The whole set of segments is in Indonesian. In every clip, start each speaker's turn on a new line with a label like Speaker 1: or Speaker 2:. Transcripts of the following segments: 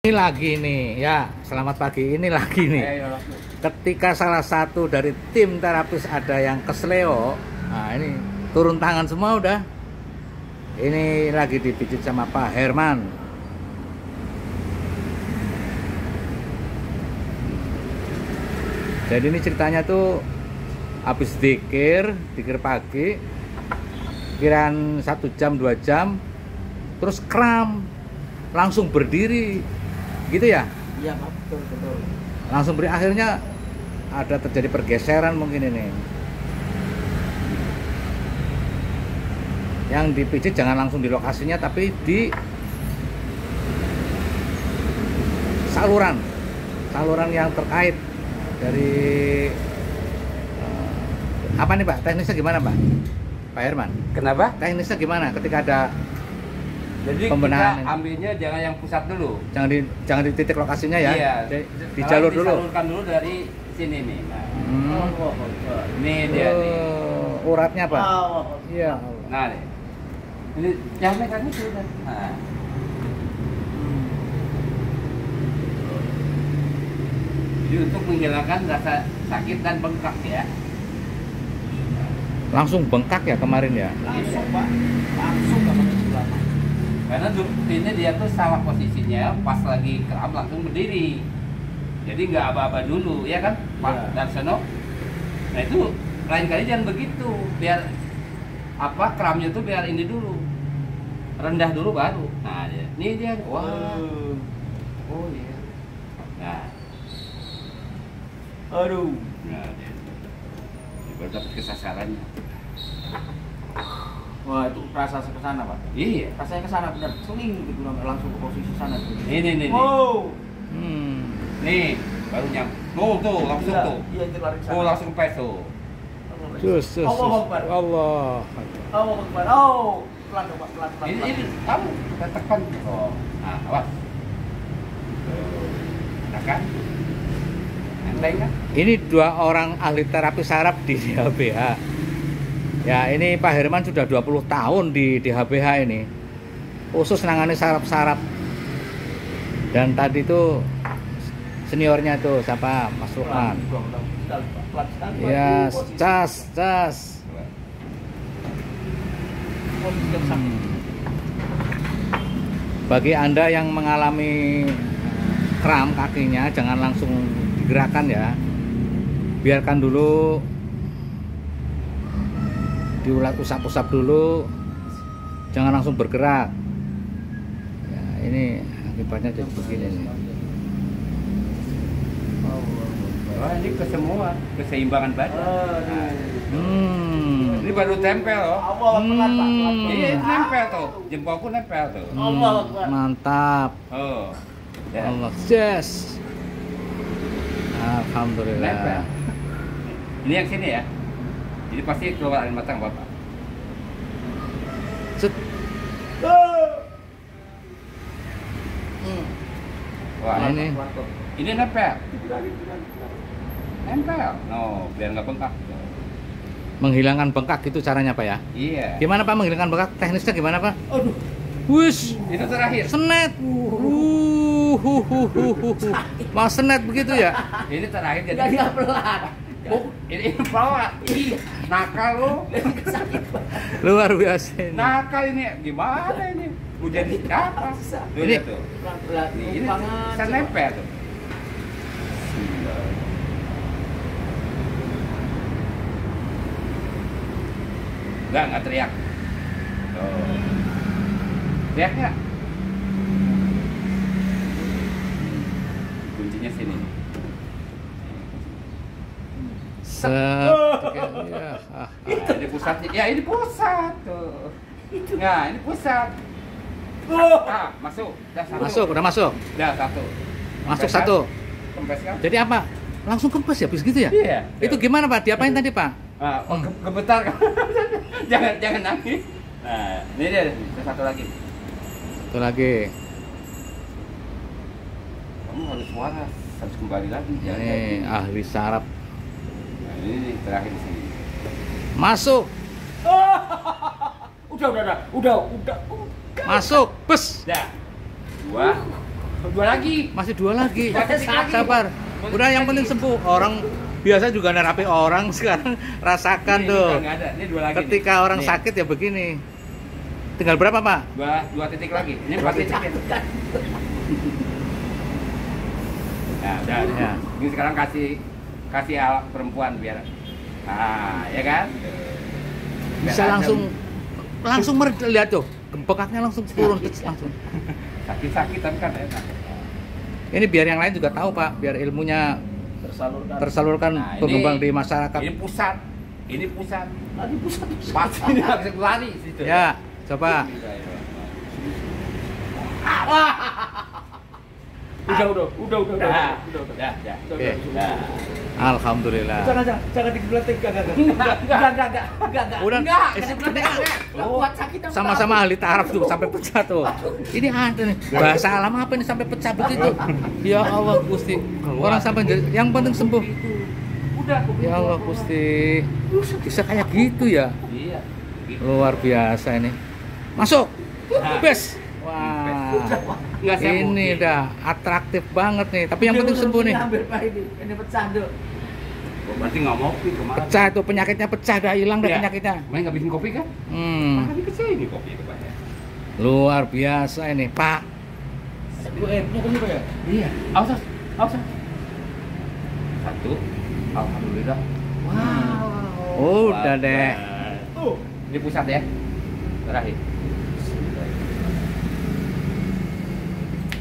Speaker 1: Ini lagi nih ya, selamat pagi. Ini lagi nih. Ketika salah satu dari tim terapis ada yang kesleo, nah ini turun tangan semua udah. Ini lagi dipijit sama Pak Herman. Jadi ini ceritanya tuh habis dikir pagi, kiraan 1 jam 2 jam, terus kram, langsung berdiri, gitu ya?
Speaker 2: Iya Pak, betul.
Speaker 1: Langsung beri, akhirnya ada terjadi pergeseran mungkin ini. Yang dipijit jangan langsung di lokasinya, tapi di saluran yang terkait dari apa nih Pak? Teknisnya gimana Pak Herman?
Speaker 3: Kenapa?
Speaker 1: Teknisnya gimana ketika ada
Speaker 3: Jadi
Speaker 1: pembenahan
Speaker 3: kita ambilnya jangan yang pusat dulu.
Speaker 1: Jangan di titik lokasinya ya?
Speaker 3: Iya.
Speaker 1: Di jalur dulu.
Speaker 3: Disalurkan dulu dari sini nih. Nah. Nih dia nih.
Speaker 1: Uratnya Pak? Iya.
Speaker 3: Nah nih. Ini jangan megang itu kan. Nah. Jadi untuk menghilangkan rasa sakit dan bengkak ya.
Speaker 1: Langsung bengkak ya kemarin ya?
Speaker 2: Langsung Pak, langsung nggak pakai lama.
Speaker 3: Karena ini dia tuh salah posisinya, pas lagi kram langsung berdiri. Jadi nggak aba-aba dulu, ya kan Pak Darsono? Nah itu lain kali jangan begitu, biar apa kramnya tuh biar ini dulu, rendah dulu baru. Nah ini dia, wah, oh iya. Nah,
Speaker 2: Aduh.
Speaker 3: nah dia, baru dapat kesasarannya.
Speaker 2: Wah itu rasa ke sana Pak.
Speaker 3: Iya.
Speaker 2: Rasanya ke sana benar, seling gitu langsung ke posisi sana.
Speaker 3: Ini.
Speaker 2: Wow.
Speaker 3: Nih, baru tuh langsung
Speaker 2: Iya,
Speaker 3: tuh.
Speaker 2: Iya itu lari ke sana.
Speaker 3: Oh langsung pes tuh.
Speaker 1: Cus.
Speaker 2: Allah Akbar.
Speaker 1: Allah.
Speaker 2: Allah Akbar. Oh, pelan dong Pak, pelan.
Speaker 3: Ini kamu kita tekan. Oh, nah awas. Nah kan? Enteng kan?
Speaker 1: Ini 2 orang ahli terapi saraf di DHBH. Ya ini Pak Herman sudah 20 tahun di DHBH ini, khusus nangani saraf-saraf. Dan tadi itu seniornya tuh siapa, Mas Lukman. Ya, cas. Bagi Anda yang mengalami kram kakinya, jangan langsung digerakkan ya. Biarkan dulu, diusap-usap dulu, jangan langsung bergerak. Ya, ini akibatnya jadi begini nih.
Speaker 3: Wah ini ke semua keseimbangan badan. Nah, ini baru tempel loh. Iya nempel tuh, jempolku nempel tuh.
Speaker 1: Mantap.
Speaker 3: Oh, ya.
Speaker 1: Allah, yes. Alhamdulillah.
Speaker 3: Nempel. Ini yang sini ya. Jadi pasti keluar air mata Bapak.
Speaker 1: Set.
Speaker 3: Wah
Speaker 1: Ini
Speaker 3: nempel. Nempel. No, biar nggak bengkak.
Speaker 1: menghilangkan bengkak itu caranya Pak ya?
Speaker 3: Iya.
Speaker 1: Gimana Pak menghilangkan bengkak? Teknisnya gimana Pak?
Speaker 2: Aduh.
Speaker 1: Wush.
Speaker 3: Itu terakhir.
Speaker 1: Senet. Mau senet begitu ya?
Speaker 3: Ini terakhir jadi.
Speaker 2: Jadi pelan.
Speaker 3: Ini bawa. Nakal lo.
Speaker 1: Luar biasa ini.
Speaker 3: Nakal ini gimana ini? Mau jadi apa?
Speaker 1: Ini
Speaker 3: tuh.
Speaker 2: Pelan-pelan.
Speaker 3: Nih, ini bisa nempel tuh. Enggak teriak. Oh. Teriak nggak? Kuncinya sini.
Speaker 1: Set. Ya.
Speaker 3: Nah, ini pusatnya. Ya ini pusat tuh. Nah ini pusat. Ah, masuk.
Speaker 1: Udah masuk.
Speaker 3: Udah satu.
Speaker 1: Masuk
Speaker 3: Kempes kan?
Speaker 1: satu.
Speaker 3: Kempes kan?
Speaker 1: Jadi apa? Langsung kempes ya, bis gitu ya?
Speaker 3: Iya.
Speaker 1: Itu gimana Pak? Diapain tadi Pak?
Speaker 3: Ah, gemetar kan? jangan nangis. Nah, ini dia satu lagi.
Speaker 1: Satu lagi.
Speaker 3: Kamu harus waras, harus kembali lagi.
Speaker 1: Ini ahli saraf.
Speaker 3: Nah, ini terakhir di sini.
Speaker 1: Masuk.
Speaker 2: Udah.
Speaker 1: Masuk. Bes.
Speaker 3: Dah. 2. Dua lagi.
Speaker 1: Masih 2 lagi.
Speaker 3: Sakit.
Speaker 1: Sabar. Udah yang penting sembuh. Orang biasa juga nerapi orang sekarang rasakan
Speaker 3: Ini
Speaker 1: tuh.
Speaker 3: udah nggak ada. Ini 2 lagi.
Speaker 1: Ketika
Speaker 3: nih.
Speaker 1: orang
Speaker 3: Nih.
Speaker 1: sakit ya begini. Tinggal berapa, Pak?
Speaker 3: Dua titik lagi. Ini
Speaker 1: 2
Speaker 3: 4
Speaker 1: titik.
Speaker 3: titik. Nah, udah.
Speaker 1: Ya.
Speaker 3: Ini sekarang kasih alat perempuan biar. Nah, ya kan?
Speaker 1: Bisa
Speaker 3: Biar
Speaker 1: langsung meredah, lihat tuh. Bengkaknya langsung turun langsung.
Speaker 3: sakit tapi kan enak.
Speaker 1: Ini biar yang lain juga tahu, Pak, biar ilmunya tersalurkan
Speaker 3: Nah, ini-
Speaker 1: berkembang di masyarakat.
Speaker 3: Ini pusat. Ini pusat.
Speaker 2: Tadi pusat.
Speaker 3: Pasti nggak bisa lari situ.
Speaker 1: Ya, coba.
Speaker 2: Udah.
Speaker 3: Ya.
Speaker 1: Oke. Alhamdulillah.
Speaker 2: Jangan digeletek, enggak.
Speaker 1: Udah,
Speaker 3: Enggak,
Speaker 1: eh,
Speaker 2: Kuat sakit apa?
Speaker 1: sama-sama ahli taraf tuh sampai pecah tuh. Ini ada nih bahasa alam apa ini sampai pecah begitu. Ya Allah Gusti. Orang sampai yang penting sembuh.
Speaker 3: Udah.
Speaker 1: Ya Allah Gusti. Bisa kayak gitu ya.
Speaker 3: Iya. Gitu.
Speaker 1: Luar biasa ini. Masuk.
Speaker 3: Nah.
Speaker 1: Bes. Wah.
Speaker 3: Nggak, saya mau
Speaker 1: Ini
Speaker 3: gitu.
Speaker 1: udah atraktif banget nih. Tapi yang penting sembuh nih.
Speaker 2: Hampir Pak ini pecah dulu.
Speaker 3: Berarti nggak mau kopi kemarin.
Speaker 1: Pecah tuh penyakitnya pecah dah hilang dah
Speaker 3: Iya.
Speaker 1: penyakitnya.
Speaker 3: Main nggak bikin kopi kan?
Speaker 1: Hmm.
Speaker 3: Makanya kesini kopi itu Pak ya.
Speaker 1: Luar biasa ini, Pak.
Speaker 2: Punya kopi Pak ya?
Speaker 3: Iya. Awas. Satu. Alhamdulillah. Wow.
Speaker 1: Udah deh.
Speaker 2: Tuh.
Speaker 3: Ini pusat ya. Terakhir.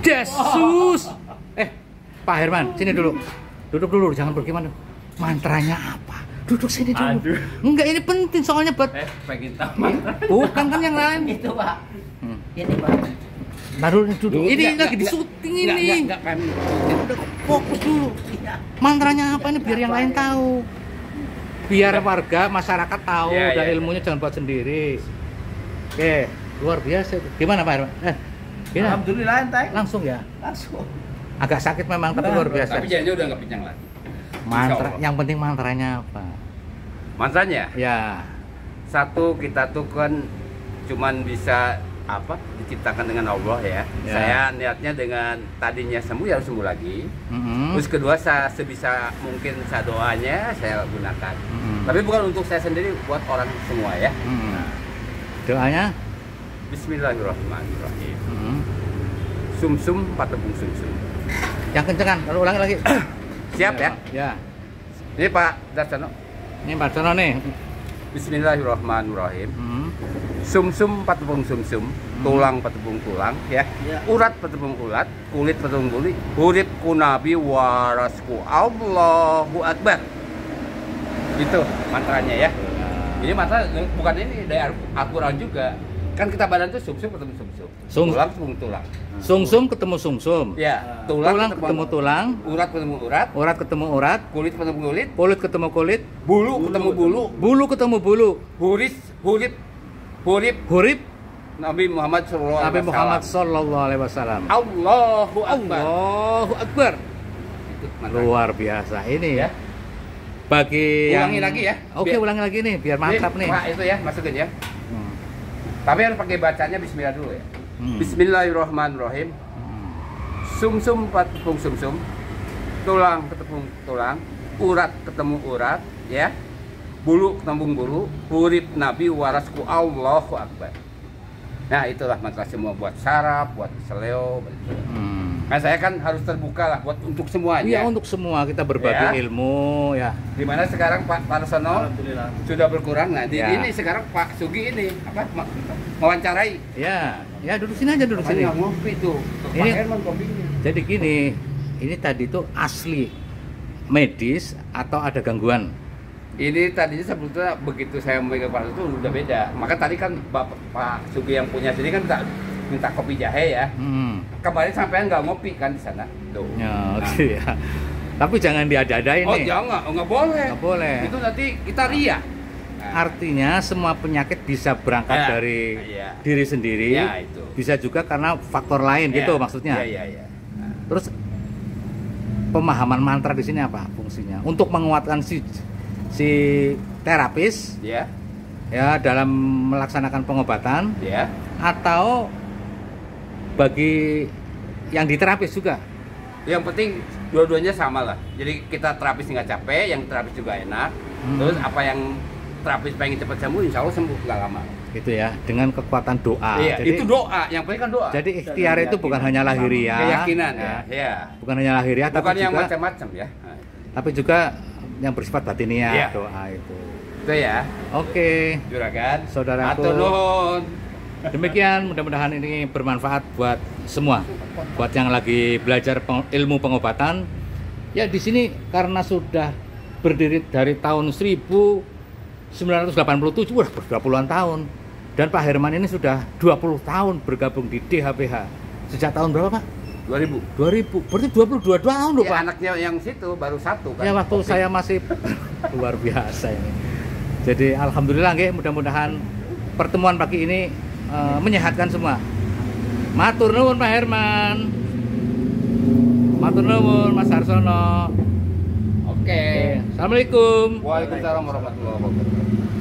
Speaker 1: Yesus. Pak Herman, sini dulu. Duduk dulu, jangan pergi mana. Mantranya apa? Duduk sini dulu.
Speaker 3: Aduh.
Speaker 1: Enggak, ini penting soalnya buat
Speaker 3: Pengen tahu mana?
Speaker 1: bukan kan yang lain.
Speaker 2: Itu Pak.
Speaker 1: Hmm.
Speaker 2: Ini Pak.
Speaker 1: Baru duduk. Ini
Speaker 3: Enggak,
Speaker 1: lagi di
Speaker 3: enggak.
Speaker 1: syuting ini.
Speaker 3: Enggak kami.
Speaker 1: Udah fokus dulu. Mantranya apa ini biar yang lain tahu. Biar warga masyarakat tahu
Speaker 3: Iya,
Speaker 1: dan
Speaker 3: iya.
Speaker 1: ilmunya jangan buat sendiri. Oke, luar biasa. Gimana Pak Herman? Gimana?
Speaker 2: Alhamdulillah entai.
Speaker 1: Langsung ya.
Speaker 2: Langsung.
Speaker 1: Agak sakit memang tapi luar biasa.
Speaker 3: Tapi jangan udah nggak pincang lagi.
Speaker 1: Mantra,
Speaker 3: Insya Allah.
Speaker 1: yang penting mantranya apa?
Speaker 3: Mantranya
Speaker 1: Ya.
Speaker 3: satu, kita tuh kan cuman bisa diciptakan dengan Allah ya.
Speaker 1: Ya.
Speaker 3: Saya niatnya dengan tadinya sembuh ya harus sembuh lagi.
Speaker 1: Mm-mm.
Speaker 3: Terus kedua, saya sebisa mungkin saya doanya saya gunakan.
Speaker 1: Mm-mm.
Speaker 3: Tapi bukan untuk saya sendiri, buat orang semua ya.
Speaker 1: Mm-mm. Doanya?
Speaker 3: Bismillahirrahmanirrahim.
Speaker 1: Mm-mm.
Speaker 3: Sumsum patepung sumsum.
Speaker 1: Yang kencengan, kalau ulangi lagi.
Speaker 3: Siap ya?
Speaker 1: Ya.
Speaker 3: Ini Pak Darsono.
Speaker 1: Ini Pak Sono nih.
Speaker 3: Bismillahirrahmanirrahim.
Speaker 1: Mm.
Speaker 3: Sumsum patepung sumsum, tulang patepung tulang ya.
Speaker 2: Ya.
Speaker 3: Urat patepung urat, kulit patepung kulit, hurip kunabi warasku Allahu Akbar. Itu mantranya ya. Ini mantra bukan ini dari Al-Quran juga. Kan kita badan tuh sumsum ketemu sumsum.
Speaker 1: Sum-
Speaker 3: Tulang ketemu tulang.
Speaker 1: Sungsum ketemu sungsum.
Speaker 3: Ya,
Speaker 1: Tulang ketemu tulang,
Speaker 3: urat ketemu urat,
Speaker 1: urat ketemu urat,
Speaker 3: kulit ketemu kulit,
Speaker 1: kulit ketemu kulit,
Speaker 3: bulu ketemu bulu,
Speaker 1: bulu ketemu bulu.
Speaker 3: hurip
Speaker 1: Hurip
Speaker 3: Nabi Muhammad SAW.
Speaker 1: Nabi Muhammad sallallahu alaihi wasallam.
Speaker 3: Allahu Akbar.
Speaker 1: Allahu Akbar.
Speaker 3: Itu mantranya.
Speaker 1: Luar biasa ini ya. Bagi
Speaker 3: Ulangi
Speaker 1: yang...
Speaker 3: lagi ya.
Speaker 1: Oke, ulangi lagi nih biar mantap nih.
Speaker 3: Pak, itu ya, masukin ya.
Speaker 1: Hmm.
Speaker 3: Tapi harus pakai bacanya bismillah dulu ya.
Speaker 1: Hmm.
Speaker 3: Bismillahirrahmanirrahim.
Speaker 1: Hmm.
Speaker 3: Sumsum patepung sumsum. Tulang ketemu tulang, urat ketemu urat, ya. Bulu ketemu bulu, hurip Nabi warasku Allahu Akbar. Nah, itulah mantra semua buat saraf, buat seleo.
Speaker 1: Hmm.
Speaker 3: Nah, saya kan harus terbuka lah buat untuk semuanya.
Speaker 1: Iya, untuk semua kita berbagi
Speaker 3: Ya.
Speaker 1: ilmu ya.
Speaker 3: Dimana sekarang Pak Parsono
Speaker 2: Alhamdulillah.
Speaker 3: sudah berkurang. Nah, di
Speaker 1: Ya.
Speaker 3: ini sekarang Pak Sugi ini mewawancarai.
Speaker 1: Ya, ya duduk sini aja, duduk sini.
Speaker 3: Makanya ngopi tuh. Pak
Speaker 1: Ini-
Speaker 3: Herman kopinya.
Speaker 1: Jadi gini, ini tadi tuh asli medis atau ada gangguan?
Speaker 3: Ini tadinya sebetulnya begitu saya memegang Pak itu udah beda. Maka tadi kan Bapak Pak Sugi yang punya sini kan minta kopi jahe ya.
Speaker 1: Hmm.
Speaker 3: Kemarin sampean nggak ngopi kan di sana. Tuh.
Speaker 1: Ya,
Speaker 3: Nah.
Speaker 1: oke ya. Tapi jangan diada-adain
Speaker 3: Oh
Speaker 1: nih.
Speaker 3: jangan, nggak boleh.
Speaker 1: Nggak boleh.
Speaker 3: Itu nanti kita ria. Nah,
Speaker 1: Artinya semua penyakit bisa berangkat
Speaker 3: Ya,
Speaker 1: dari
Speaker 3: ya.
Speaker 1: diri sendiri.
Speaker 3: Ya, itu.
Speaker 1: Bisa juga karena faktor lain gitu maksudnya.
Speaker 3: Iya, iya, iya. Nah,
Speaker 1: Terus pemahaman mantra di sini apa fungsinya? Untuk menguatkan si terapis
Speaker 3: ya,
Speaker 1: ya dalam melaksanakan pengobatan
Speaker 3: ya.
Speaker 1: atau bagi yang di terapis juga.
Speaker 3: Yang penting dua-duanya sama lah. Jadi kita terapis nggak capek, yang terapis juga enak. Terus apa yang terapis pengen cepat sembuh, insya Allah sembuh nggak lama.
Speaker 1: Gitu ya, dengan kekuatan doa.
Speaker 3: Iya,
Speaker 1: Jadi,
Speaker 3: itu doa. Yang penting kan doa.
Speaker 1: Jadi ikhtiar itu bukan hanya lahiriah.
Speaker 3: Keyakinan ya. Ya.
Speaker 1: Bukan hanya lahiriah,
Speaker 3: Bukan
Speaker 1: tapi
Speaker 3: yang
Speaker 1: juga,
Speaker 3: macam-macam ya.
Speaker 1: tapi juga yang bersifat batiniah,
Speaker 3: Iya.
Speaker 1: doa itu.
Speaker 3: Itu ya.
Speaker 1: Oke,
Speaker 3: Juragan.
Speaker 1: saudaraku.
Speaker 3: Atur nuhun.
Speaker 1: Demikian, mudah-mudahan ini bermanfaat buat semua, buat yang lagi belajar ilmu pengobatan. Ya di sini karena sudah berdiri dari tahun 1987, udah ber-20-an tahun. Dan Pak Herman ini sudah 20 tahun bergabung di DHBH. Sejak tahun berapa, Pak?
Speaker 3: 2000.
Speaker 1: 2000. Berarti 22 tahun loh,
Speaker 3: Ya,
Speaker 1: Pak.
Speaker 3: anaknya yang situ baru satu kan.
Speaker 1: Ya waktu
Speaker 3: Kopi.
Speaker 1: saya masih luar biasa ini. Jadi alhamdulillah nggih, mudah-mudahan pertemuan pagi ini menyehatkan semua. Matur nuwun Pak Herman. Matur nuwun Mas Harsono.
Speaker 3: Oke.
Speaker 1: Assalamualaikum.
Speaker 3: Waalaikumsalam warahmatullahi wabarakatuh.